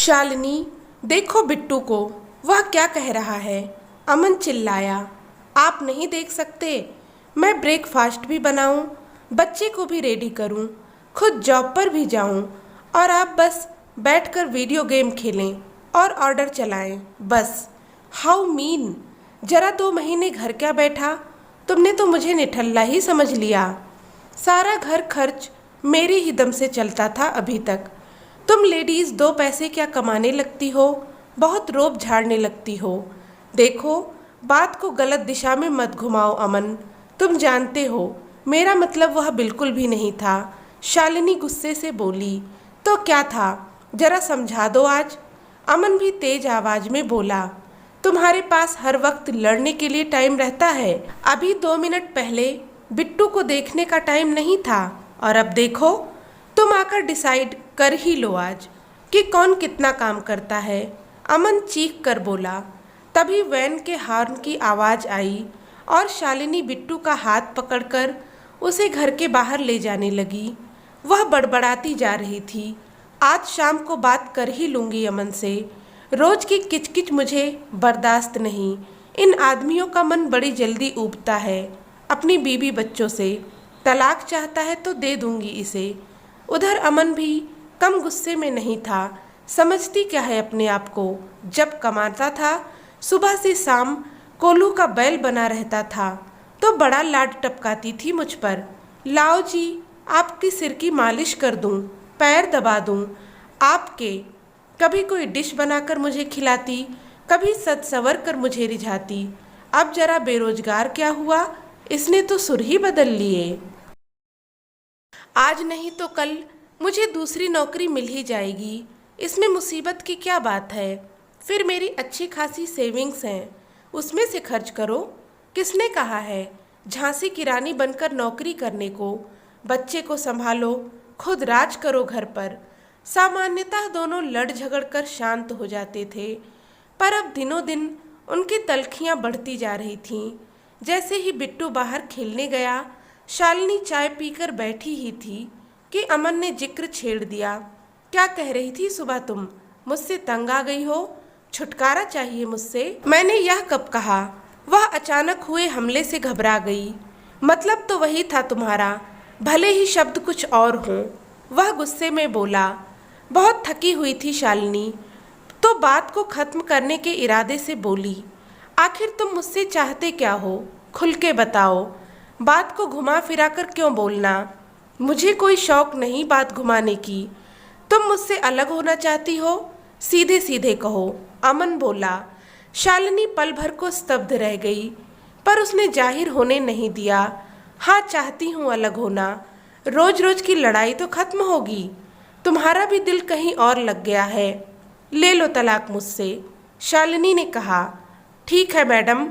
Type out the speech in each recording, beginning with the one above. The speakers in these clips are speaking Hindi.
शालिनी, देखो बिट्टू को, वह क्या कह रहा है। अमन चिल्लाया। आप नहीं देख सकते? मैं ब्रेकफास्ट भी बनाऊं, बच्चे को भी रेडी करूं, खुद जॉब पर भी जाऊं और आप बस बैठकर वीडियो गेम खेलें और ऑर्डर चलाएं बस। How mean. जरा 2 महीने घर क्या बैठा, तुमने तो मुझे निठल्ला ही समझ लिया। सारा घर खर्च मेरी ही दम से चलता था अभी तक। तुम लेडीज 2 पैसे क्या कमाने लगती हो, बहुत रोब झाड़ने लगती हो। देखो, बात को गलत दिशा में मत घुमाओ अमन। तुम जानते हो मेरा मतलब वह बिल्कुल भी नहीं था। शालिनी गुस्से से बोली। तो क्या था, जरा समझा दो आज। अमन भी तेज आवाज में बोला। तुम्हारे पास हर वक्त लड़ने के लिए टाइम रहता है। अभी 2 मिनट पहले बिट्टू को देखने का टाइम नहीं था और अब देखो, तुम आकर डिसाइड कर ही लो आज कि कौन कितना काम करता है। अमन चीख कर बोला। तभी वैन के हॉर्न की आवाज़ आई और शालिनी बिट्टू का हाथ पकड़कर उसे घर के बाहर ले जाने लगी। वह बड़बड़ाती जा रही थी। आज शाम को बात कर ही लूँगी अमन से। रोज की किचकिच मुझे बर्दाश्त नहीं। इन आदमियों का मन बड़ी जल्दी ऊबता है अपनी बीवी बच्चों से। तलाक चाहता है तो दे दूंगी इसे। उधर अमन भी कम गुस्से में नहीं था। समझती क्या है अपने आप को। जब कमाता था सुबह से शाम कोल्हू का बैल बना रहता था तो बड़ा लाड टपकाती थी मुझ पर। लाओ जी, आपकी सिर की मालिश कर दूं, पैर दबा दूं आपके। कभी कोई डिश बनाकर मुझे खिलाती, कभी सज संवर कर मुझे रिझाती। अब जरा बेरोजगार क्या हुआ, इसने तो सुर ही बदल लिए। आज नहीं तो कल मुझे दूसरी नौकरी मिल ही जाएगी। इसमें मुसीबत की क्या बात है। फिर मेरी अच्छी खासी सेविंग्स हैं, उसमें से खर्च करो। किसने कहा है झांसी की रानी बनकर नौकरी करने को। बच्चे को संभालो, खुद राज करो घर पर। सामान्यतः दोनों लड़ झगड़ कर शांत हो जाते थे, पर अब दिनों दिन उनकी तल्खियाँ बढ़ती जा रही थीं। जैसे ही बिट्टू बाहर खेलने गया, शालिनी चाय पीकर बैठी ही थी कि अमन ने जिक्र छेड़ दिया। क्या कह रही थी सुबह तुम? मुझसे तंग आ गई हो, छुटकारा चाहिए मुझसे। मैंने यह कब कहा? वह अचानक हुए हमले से घबरा गई। मतलब तो वही था तुम्हारा, भले ही शब्द कुछ और हों। वह गुस्से में बोला। बहुत थकी हुई थी शालिनी, तो बात को खत्म करने के इरादे से बोली। आखिर तुम मुझसे चाहते क्या हो, खुल के बताओ। बात को घुमा फिरा कर क्यों बोलना? मुझे कोई शौक नहीं बात घुमाने की। तुम मुझसे अलग होना चाहती हो, सीधे सीधे कहो। अमन बोला। शालिनी पल भर को स्तब्ध रह गई, पर उसने जाहिर होने नहीं दिया। हाँ, चाहती हूँ अलग होना। रोज रोज की लड़ाई तो खत्म होगी। तुम्हारा भी दिल कहीं और लग गया है। ले लो तलाक मुझसे। शालिनी ने कहा। ठीक है मैडम,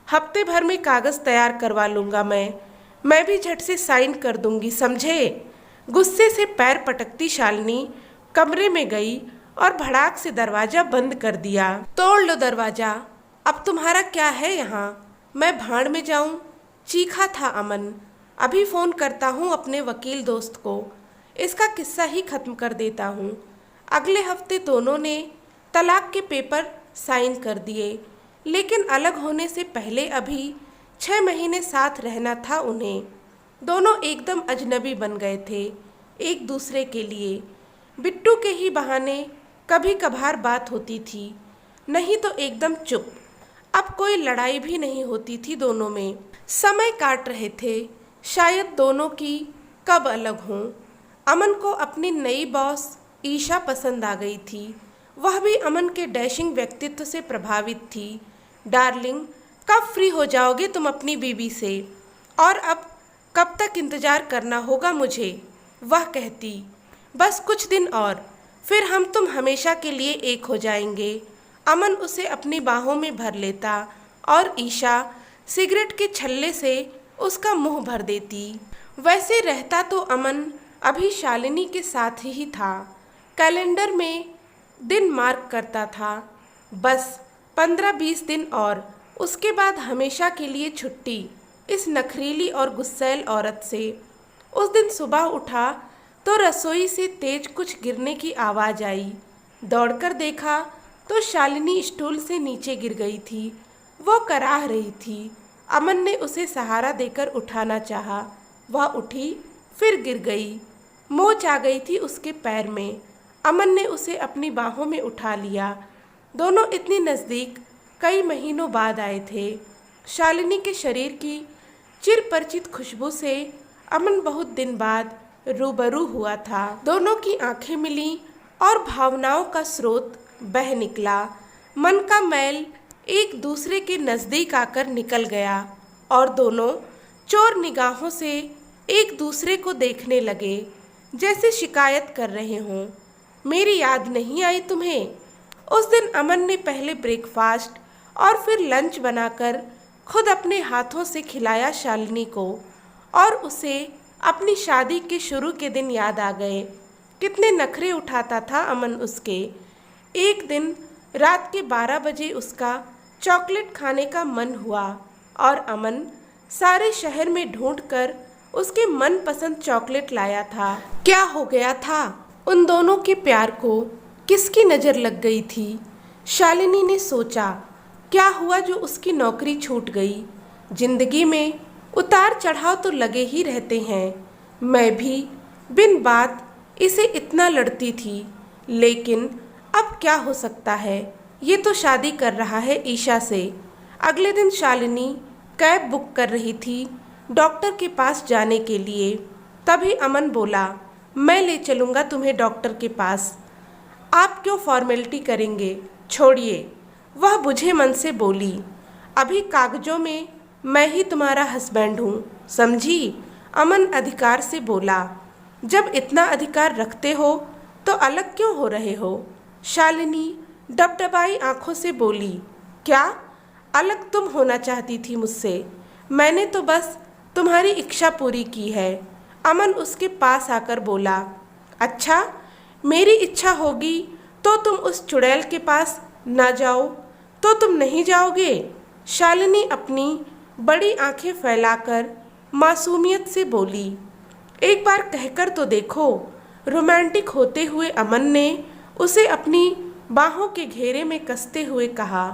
हफ्ते भर में कागज़ तैयार करवा लूँगा मैं भी झट से साइन कर दूँगी, समझे। गुस्से से पैर पटकती शालिनी कमरे में गई और भड़ाक से दरवाज़ा बंद कर दिया। तोड़ लो दरवाज़ा, अब तुम्हारा क्या है यहाँ। मैं भाड़ में जाऊँ, चीखा था अमन। अभी फ़ोन करता हूँ अपने वकील दोस्त को, इसका किस्सा ही ख़त्म कर देता हूँ। अगले हफ्ते दोनों ने तलाक के पेपर साइन कर दिए, लेकिन अलग होने से पहले अभी 6 महीने साथ रहना था उन्हें। दोनों एकदम अजनबी बन गए थे एक दूसरे के लिए। बिट्टू के ही बहाने कभी कभार बात होती थी, नहीं तो एकदम चुप। अब कोई लड़ाई भी नहीं होती थी दोनों में। समय काट रहे थे, शायद दोनों की कब अलग हों। अमन को अपनी नई बॉस ईशा पसंद आ गई थी। वह भी अमन के डैशिंग व्यक्तित्व से प्रभावित थी। डार्लिंग, कब फ्री हो जाओगे तुम अपनी बीवी से? और अब कब तक इंतज़ार करना होगा मुझे? वह कहती। बस कुछ दिन और, फिर हम तुम हमेशा के लिए एक हो जाएंगे। अमन उसे अपनी बाहों में भर लेता और ईशा सिगरेट के छल्ले से उसका मुंह भर देती। वैसे रहता तो अमन अभी शालिनी के साथ ही था। कैलेंडर में दिन मार्क करता था। बस 15-20 दिन और, उसके बाद हमेशा के लिए छुट्टी इस नखरीली और गुस्सैल औरत से। उस दिन सुबह उठा तो रसोई से तेज कुछ गिरने की आवाज़ आई। दौड़कर देखा तो शालिनी स्टूल से नीचे गिर गई थी। वो कराह रही थी। अमन ने उसे सहारा देकर उठाना चाहा। वह उठी, फिर गिर गई। मोच आ गई थी उसके पैर में। अमन ने उसे अपनी बाहों में उठा लिया। दोनों इतनी नज़दीक कई महीनों बाद आए थे। शालिनी के शरीर की चिरपरिचित खुशबू से अमन बहुत दिन बाद रूबरू हुआ था। दोनों की आंखें मिली और भावनाओं का स्रोत बह निकला। मन का मैल एक दूसरे के नज़दीक आकर निकल गया और दोनों चोर निगाहों से एक दूसरे को देखने लगे, जैसे शिकायत कर रहे हों। मेरी याद नहीं आई तुम्हें? उस दिन अमन ने पहले ब्रेकफास्ट और फिर लंच बनाकर खुद अपने हाथों से खिलाया शालिनी को, और उसे अपनी शादी के शुरू के दिन याद आ गए। कितने नखरे उठाता था अमन उसके। एक दिन रात के 12 बजे उसका चॉकलेट खाने का मन हुआ और अमन सारे शहर में ढूंढकर उसके मनपसंद चॉकलेट लाया था। क्या हो गया था उन दोनों के प्यार को? किसकी नज़र लग गई थी? शालिनी ने सोचा। क्या हुआ जो उसकी नौकरी छूट गई? जिंदगी में उतार चढ़ाव तो लगे ही रहते हैं। मैं भी बिन बात इसे इतना लड़ती थी, लेकिन अब क्या हो सकता है? ये तो शादी कर रहा है ईशा से। अगले दिन शालिनी कैब बुक कर रही थी डॉक्टर के पास जाने के लिए। तभी अमन बोला, मैं ले चलूँगा तुम्हें डॉक्टर के पास। आप क्यों फॉर्मेलिटी करेंगे? छोड़िए। वह बुझे मन से बोली, अभी कागजों में मैं ही तुम्हारा हस्बैंड हूँ, समझी? अमन अधिकार से बोला, जब इतना अधिकार रखते हो तो अलग क्यों हो रहे हो? शालिनी डबडबाई आंखों से बोली, क्या अलग तुम होना चाहती थी मुझसे? मैंने तो बस तुम्हारी इच्छा पूरी की है। अमन उसके पास आकर बोला, अच्छा, मेरी इच्छा होगी तो तुम उस चुड़ैल के पास ना जाओ तो तुम नहीं जाओगे? शालिनी अपनी बड़ी आंखें फैलाकर मासूमियत से बोली, एक बार कहकर तो देखो। रोमांटिक होते हुए अमन ने उसे अपनी बाहों के घेरे में कसते हुए कहा,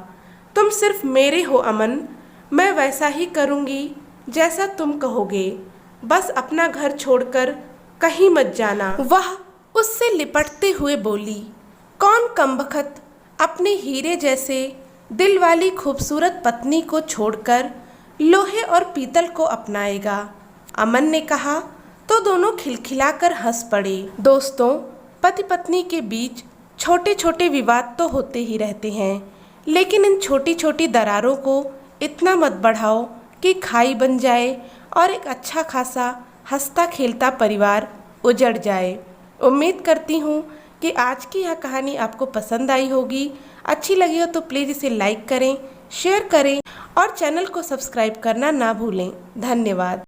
तुम सिर्फ मेरे हो अमन, मैं वैसा ही करूँगी जैसा तुम कहोगे। बस अपना घर छोड़कर कहीं मत जाना। वह उससे लिपटते हुए बोली, कौन कमबख्त अपने हीरे जैसे दिल वाली खूबसूरत पत्नी को छोड़कर लोहे और पीतल को अपनाएगा? अमन ने कहा तो दोनों खिलखिलाकर हंस पड़े। दोस्तों, पति पत्नी के बीच छोटे छोटे विवाद तो होते ही रहते हैं, लेकिन इन छोटी छोटी दरारों को इतना मत बढ़ाओ कि खाई बन जाए और एक अच्छा खासा हंसता खेलता परिवार उजड़ जाए। उम्मीद करती हूँ कि आज की यह कहानी आपको पसंद आई होगी। अच्छी लगी हो तो प्लीज़ इसे लाइक करें, शेयर करें और चैनल को सब्सक्राइब करना ना भूलें। धन्यवाद।